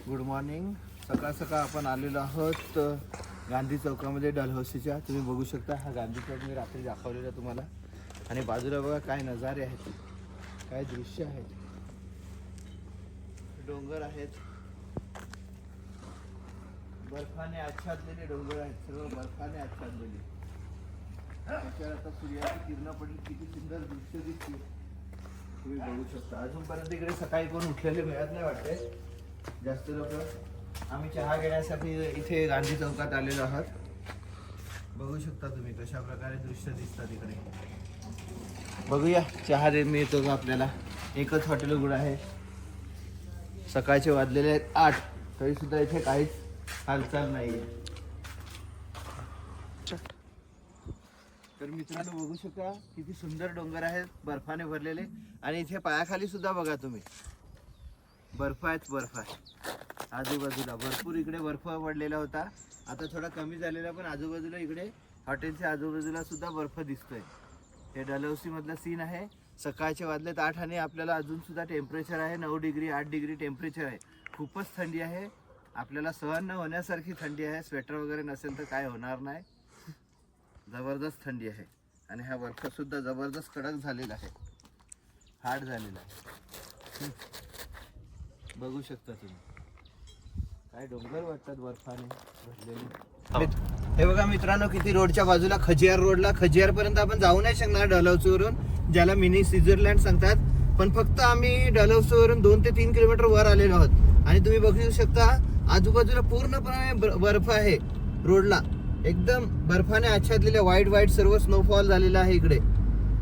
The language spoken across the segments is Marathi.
Good morning. सकाळ सकाळ आपण आलेलो आहोत गांधी चौकामध्ये डलहौसीच्या. तुम्ही बघू शकता हा गांधी चौक मी रात्री दाखवलेला तुम्हाला. आणि बाजूला बघा काय नजारे आहेत, काय दृश्य आहेत. डोंगर आहेत, बर्फाने आच्छादलेले डोंगर आहेत, सर्व बर्फाने आच्छादलेले. त्याच्यावर आता सूर्याची किरण पडली, किती सुंदर दृश्य दिसते तुम्ही बघू शकता. अजूनपर्यंत इकडे सकाळी कोण उठलेले मिळत नाही वाटते जास्त लोक. आम्ही चहा घेण्यासाठी इथे गांधी चौकात आलेलो आहोत. बघू शकता तुम्ही कशा प्रकारे दृश्य दिसतात इकडे. बघूया चहा मिळतो का आपल्याला. एकच हॉटेल उघड आहे. सकाळचे वाजलेले आहेत 8 तरी सुद्धा इथे काहीच हालचाल नाही. तर मित्रांनो बघू शकता किती सुंदर डोंगर आहेत बर्फाने भरलेले. आणि इथे पायाखाली सुद्धा बघा तुम्ही बर्फ आहेत, बर्फ आहे आजूबाजूला. भरपूर इकडे बर्फ पडलेला होता, आता थोडा कमी झालेला, पण आजूबाजूला इकडे हॉटेलच्या आजूबाजूला सुद्धा बर्फ दिसतोय. हे डलहौसी मधला सीन आहे. सकाळचे वाजलेत 8 आणि आपल्याला अजून सुद्धा टेम्परेचर आहे 9 डिग्री 8 डिग्री टेम्परेचर आहे. खूपच थंडी आहे, आपल्याला सहन न होण्यासारखी थंडी आहे. स्वेटर वगैरे नसेल तर काय होणार नाही. जबरदस्त थंडी आहे. आणि हा बर्फ सुद्धा जबरदस्त कडक झालेला आहे, हार्ड झालेला आहे. बघू शकता तुम्ही काय डोंगर वाटतात बर्फाने भरलेले. हे बघा मित्रांनो किती रोडच्या बाजूला खजियार रोडला, खजियार पर्यंत आपण जाऊ नाही शकणार डलहौसीवरून, ज्याला मिनी स्वित्झर्लंड सांगतात. पण फक्त आम्ही डलहौसीवरून 2 ते 3 किलोमीटर वर आलेलो आहोत. आणि तुम्ही बघू शकता आजूबाजूला पूर्णपणे बर्फ आहे रोडला, एकदम बर्फाने आच्छादलेल्या. व्हाईट सर्व स्नोफॉल झालेला आहे इकडे.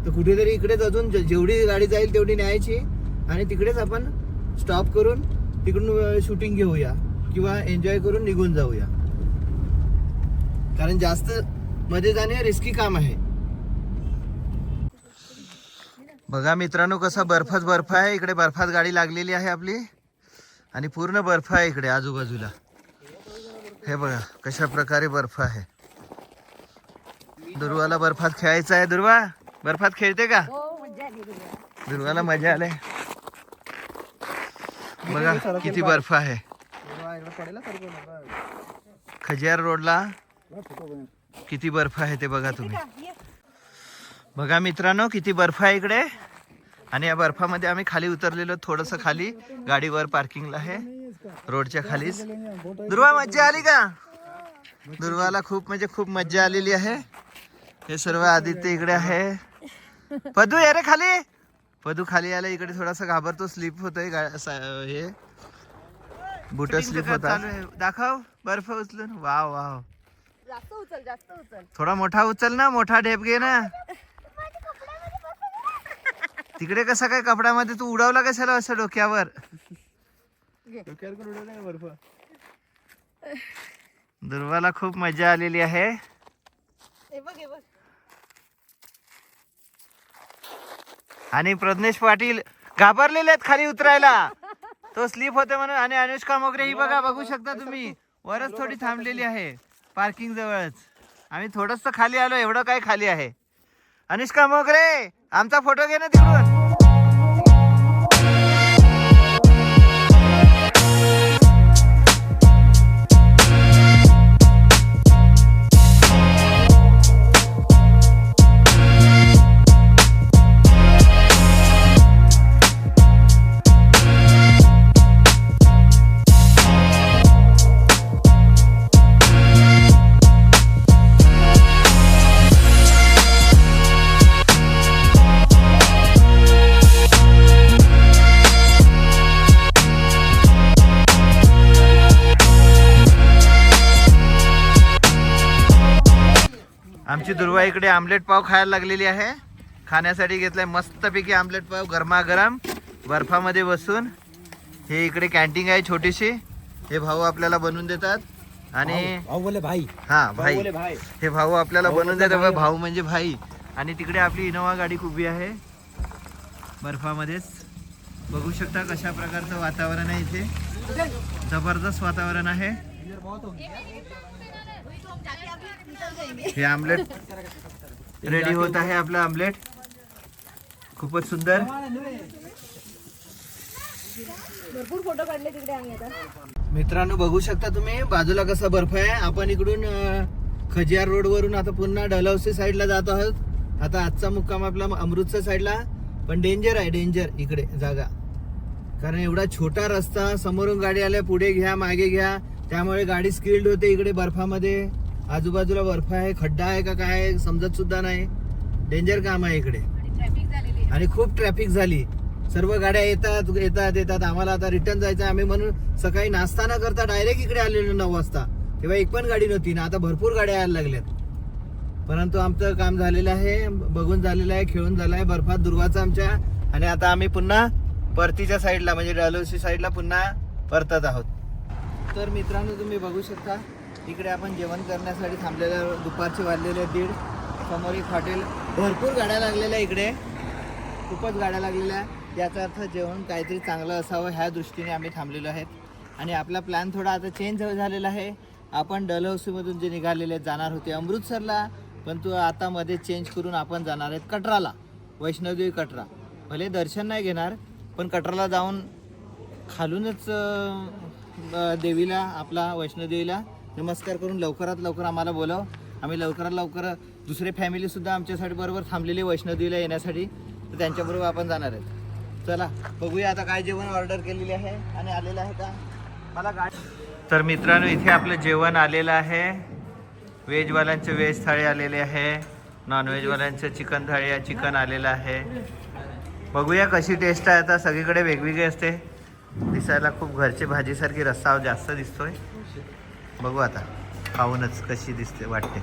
तर कुठेतरी इकडेच अजून जेवढी गाडी जाईल तेवढी न्यायची आणि तिकडेच आपण स्टॉप करून तिकडून शूटिंग घेऊया किंवा एन्जॉय करून निघून जाऊया, कारण जास्त मध्ये जाणे रिस्की काम आहे. बघा मित्रांनो कसा बर्फच बर्फ आहे इकडे. बर्फात गाडी लागलेली आहे आपली आणि पूर्ण बर्फ आहे इकडे आजूबाजूला. हे बघा कशा प्रकारे बर्फ आहे. दुर्वाला बर्फात खेळायचं आहे. दुर्वा बर्फात खेळते का? दुर्वाला मजा आले. बघा किती बर्फ आहे खजियार रोडला, किती बर्फ आहे ते बघा तुम्ही. बघा मित्रांनो किती बर्फ आहे इकडे. आणि या बर्फामध्ये आम्ही खाली उतरलेलो, थोडंसं खाली गाडीवर पार्किंगला आहे रोडच्या खालीच. दुर्वा मज्जा आली का? दुर्वाला खूप म्हणजे खूप मज्जा आलेली आहे. हे सर्व आदित्य इकडे आहे. पदू ये रे खाली. पदू खाली आला इकडे, थोडासा घाबरतो, स्लिप होतोय. हे बुट स्लिप होता. दाखव बर्फ उचलून. वाव वाव, जास्त उचल. थोडा मोठा उचल ना, मोठा ढेप घे ना. तिकडे कसा काय कपड्यामध्ये तू उडवला कशाला असं डोक्यावर? बर्फ. दुर्वाला खूप मजा आलेली आहे. आणि प्रज्ञेश पाटील घाबरलेले आहेत खाली उतरायला, तो स्लिप होते म्हणून. आणि अनुष्का मोगरे ही बघा, बघू शकता तुम्ही, वरच थोडी थांबलेली आहे पार्किंग जवळच. आम्ही थोडस खाली आलो, एवढं काय खाली आहे. अनुष्का मोगरे आमचा फोटो घे ना तिकडून. आमची दुर्वा इकडे आमलेट पाव खायला लागलेली आहे. खाण्यासाठी घेतलाय मस्तपैकी आमलेट पाव गरमागरम बर्फामध्ये बसून. हे इकडे कॅन्टीन आहे छोटीशी, हे भाऊ आपल्याला बनवून देतात. आणि भाऊ बोले भाई. हा भाई, हे भाऊ आपल्याला बनवून देतात. भाऊ म्हणजे भाई. आणि तिकडे आपली इनोवा गाडी उभी आहे बर्फामध्येच. बघू शकता कशा प्रकारचं वातावरण आहे इथे, जबरदस्त वातावरण आहे. हे आमलेट रेडी होत आहे, आपलं आमलेट खूपच सुंदर. भरपूर फोटो काढले तिकडे आम्ही आता. मित्रांनो बघू शकता तुम्ही बाजूला कसा बर्फ आहे. आपण इकडून खजियार रोड वरून आता पुन्हा डलहौसी साईडला जात आहोत. आता आजचा मुक्काम आपला अमृतसर साईडला, पण डेंजर आहे, डेंजर इकडे जागा, कारण एवढा छोटा रस्ता, समोरून गाडी आल्या, पुढे घ्या मागे घ्या, त्यामुळे गाडी स्किल्ड होते इकडे बर्फामध्ये. आजूबाजूला बर्फ आहे, खड्डा आहे का काय आहे समजत सुद्धा नाही. डेंजर काम आहे इकडे आणि खूप ट्रॅफिक झाली. सर्व गाड्या येतात येतात येतात. आम्हाला आता रिटर्न जायचं, आम्ही म्हणून सकाळी नाश्ता न करता डायरेक्ट इकडे आलेलो 9 वाजता. तेव्हा एक पण गाडी नव्हती ना, आता भरपूर गाड्या यायला लागल्यात. परंतु आमचं काम झालेलं आहे, बघून झालेलं आहे, खेळून झालं आहे बर्फात दुर्वाचं आमच्या. आणि आता आम्ही पुन्हा परतीच्या साईडला म्हणजे डलहौसी साईडला पुन्हा परतत आहोत. तर मित्रांनो तुम्ही बघू शकता इकडे आपण जेवण करण्यासाठी थांबलेल्या, दुपारचे वाजलेले 1:30. समोर एक हॉटेल, भरपूर गाड्या लागलेल्या इकडे, खूपच गाड्या लागलेल्या. याचा अर्थ जेवण काहीतरी चांगलं असावं ह्या दृष्टीने आम्ही थांबलेलो आहेत. आणि आपला प्लॅन थोडा आता चेंज झालेला आहे. आपण डलहौसीमधून जे निघालेले जाणार होते अमृतसरला, पण तो आता मध्ये चेंज करून आपण जाणार आहेत कटराला, वैष्णोदेवी कटरा. भले दर्शन नाही घेणार, पण कटराला जाऊन खालूनच देवीला, आपला वैष्णोदेवीला नमस्कार करून लवकरात लवकर आम्हाला बोलाव. आम्ही लवकरात लवकर दुसरे फॅमिलीसुद्धा आमच्यासाठी बरोबर थांबलेली वैष्णोदेवीला येण्यासाठी, तर त्यांच्याबरोबर आपण जाणार आहेत. चला बघूया आता काय जेवण ऑर्डर केलेले आहे आणि आलेलं आहे का मला गाडी. तर मित्रांनो इथे आपलं जेवण आलेलं आहे. व्हेजवाल्यांचे व्हेज थाळी आलेले आहे, नॉनव्हेजवाल्यांचं चिकन थाळी चिकन आलेलं आहे. बघूया कशी टेस्ट आहे. आता सगळीकडे वेगवेगळी असते, दिसायला खूप घरची भाजीसारखी रस्सा जास्त दिसतोय. बघू आता खाऊनच कशी दिसते वाटते.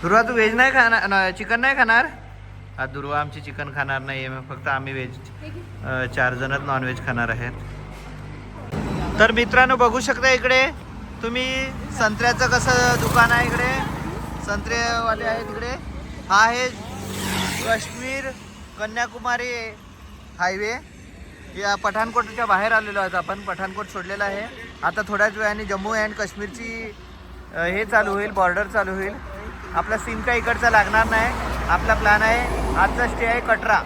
दुर्वा तू व्हेज नाही खाणार, चिकन नाही खाणार? आज दुर्वा आमची चिकन खाणार नाही आहे, फक्त आम्ही व्हेज 4 जणच नॉनव्हेज खाणार आहेत. तर मित्रांनो बघू शकता इकडे तुम्ही संत्र्याचं कसं दुकान आहे. इकडे संत्रेवाले आहेत इकडे. हा आहे काश्मीर कन्याकुमारी हायवे. या पठाणकोटच्या बाहेर आलेलो आहोत आपण, पठाणकोट सोडलेलं आहे. आता थोड्याच वेळाने जम्मू अँड काश्मीरची हे चालू होईल, बॉर्डर चालू होईल. आपला सीन काही इकडचा लागणार नाही. आपला प्लॅन आहे आजचा स्टे आहे कटरा.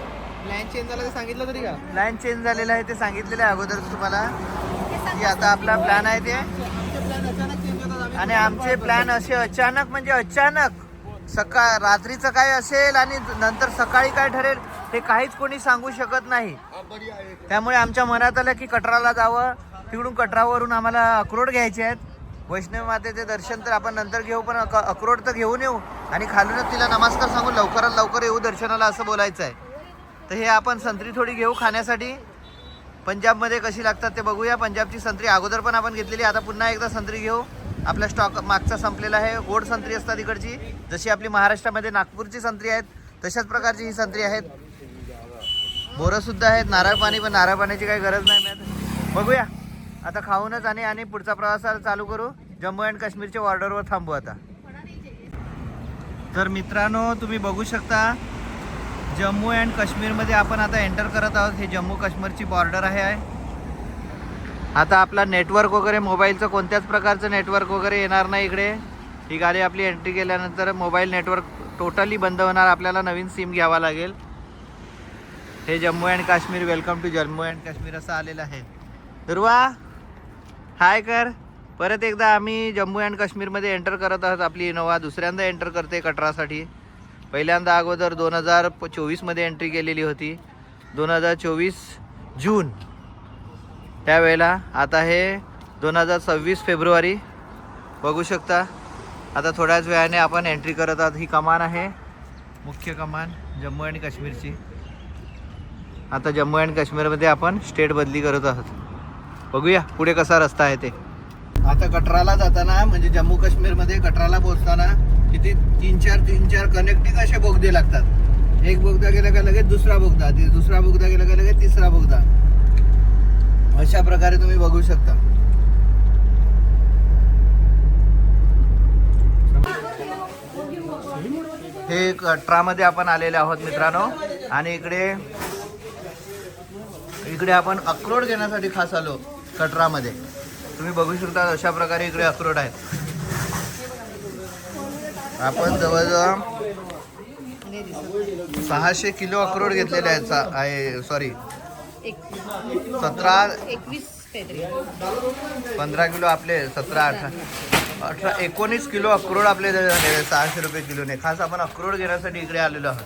प्लॅन चेंज झाला ते सांगितलं तरी का? प्लॅन चेंज झालेला आहे ते सांगितलेलं आहे अगोदर तुम्हाला, की आता आपला प्लॅन आहे ते. आणि आमचे प्लॅन असे अचानक म्हणजे अचानक, रात्रीचं काय असेल आणि नंतर सकाळी काय ठरेल हे काहीच कोणी सांगू शकत नाही. त्यामुळे आमच्या मनात आलं की कटराला जावं. तिकडून कटरावरून आम्हाला अक्रोड घ्यायचे आहेत. वैष्णवी मातेचे दर्शन तर आपण नंतर घेऊ, पण अक्रोड तर घेऊन येऊ आणि खालूनच तिला नमस्कार सांगून लवकरात लवकर येऊ दर्शनाला असं बोलायचं आहे. तर हे आपण संत्री थोडी घेऊ खाण्यासाठी. पंजाबमध्ये कशी लागतात ते बघूया. पंजाबची संत्री अगोदर पण आपण घेतलेली, आता पुन्हा एकदा संत्री घेऊ. आपला स्टॉक मागचा संपलेला आहे. गोड संत्री असतात इकडची, जशी आपली महाराष्ट्रामध्ये नागपूरची संत्री आहेत तशाच प्रकारची ही संत्री आहेत. बोरं सुद्धा आहेत, नारळ पाणी, पण नारळ पाण्याची काही गरज नाही मिळत. बघूया आता खाऊनच आणि पुढचा प्रवास चालू करू. जम्मू अँड काश्मीरच्या बॉर्डरवर थांबू आता. तर मित्रांनो तुम्ही बघू शकता जम्मू अँड काश्मीरमध्ये आपण आता एंटर करत आहोत. हे जम्मू काश्मीरची बॉर्डर आहे. आता आपला नेटवर्क वगैरे मोबाईलचं कोणत्याच प्रकारचं नेटवर्क वगैरे येणार नाही इकडे. ही गाडी आपली एंट्री केल्यानंतर मोबाईल नेटवर्क टोटली बंद होणार. आपल्याला नवीन सिम घ्यावा लागेल. हे Jammu and Kashmir, welcome to Jammu and Kashmir असं आलेलं आहे. दुर्वा हाय कर. परत एकदा आम्ही जम्मू अँड काश्मीरमध्ये एंटर करत आहोत. आपली इनोवा दुसऱ्यांदा एंटर करते कटरासाठी. पहिल्यांदा अगोदर 2024मध्ये एंट्री केलेली होती, 2024 जून त्यावेळेला. आता हे 2026 फेब्रुवारी. बघू शकता आता थोड्याच वेळाने आपण एंट्री करत आहोत. ही कमान आहे, मुख्य कमान जम्मू अँड काश्मीरची. आता जम्मू अँड काश्मीरमध्ये आपण स्टेट बदली करत आहोत. बघूया पुढे कसा रस्ता आहे ते. आता कटराला जाताना म्हणजे जम्मू काश्मीरमध्ये कटराला पोहोचताना किती 3-4 कनेक्टिंग असे बोगदे लागतात. एक बोगदा गेला का लगेच दुसरा बोगदा, दुसरा बोगदा गेला का लगेच तिसरा बोगदा. अशा प्रकारे तुम्ही बघू शकता. हे कटरामध्ये आपण आलेले आहोत मित्रांनो. आणि इकडे आपण अक्रोड घेण्यासाठी खास आलो कटरामध्ये. तुम्ही बघू शकता अशा प्रकारे इकडे अक्रोड आहेत. आपण जवळजवळ 600 किलो अक्रोड घेतलेले आहेत. सॉरी 17 21 काहीतरी 15 किलो आपले 17 18 19 किलो अक्रोड आपले झालेले 600 रुपये किलोने. खास आपण अक्रोड घेण्यासाठी इकडे आलेलो आहोत.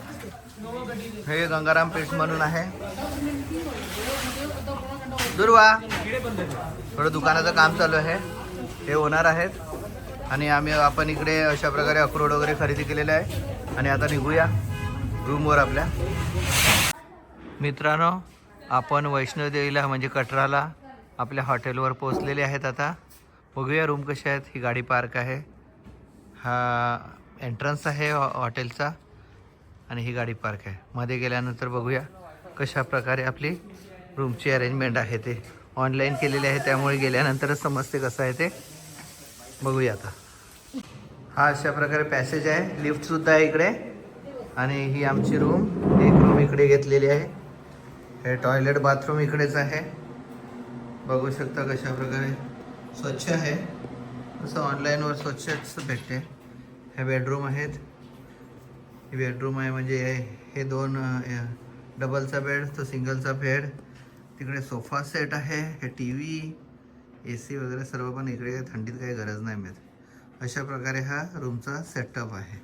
हे गंगाराम पीठ म्हणून आहे. दुर्वा थोडं दुकानाचं काम चालू आहे, हे होणार आहेत. आणि आपण इकडे अशा प्रकारे अक्रोड वगैरे खरेदी केलेलं आहे. आणि आता निघूया रूमवर आपल्या. मित्रांनो, आपण वैष्णोदेवीला म्हणजे कटराला आपल्या हॉटेलवर पोहोचलेले आहेत. आता बघूया रूम कसे आहेत. ही गाडी पार्क आहे, हा एंट्रन्स आहे हॉटेलचा आणि ही गाडी पार्क आहे. मध्ये गेल्यानंतर बघूया कशा प्रकारे आपली रूमची अरेंजमेंट आहे. ते ऑनलाईन केलेले आहे, त्यामुळे गेल्यानंतरच समजते कसं आहे ते. बघूया आता. हा अशा प्रकारे पॅसेज आहे, लिफ्टसुद्धा आहे इकडे. आणि ही आमची रूम, एक रूम इकडे घेतलेली आहे. हे टॉयलेट बाथरूम इकडेच आहे. बघू शकता कशा प्रकारे स्वच्छ आहे, जसं ऑनलाईनवर स्वच्छच भेटते. हे बेडरूम आहेत. ही बेडरूम आहे, म्हणजे हे 2 डबलचा बेड, तो सिंगलचा बेड. तिकडे सोफा सेट आहे. हे TV, AC वगैरे सर्व पण इकडे. थंडीत काही गरज नाही मिळत. अशा प्रकारे हा रूमचा सेटअप आहे.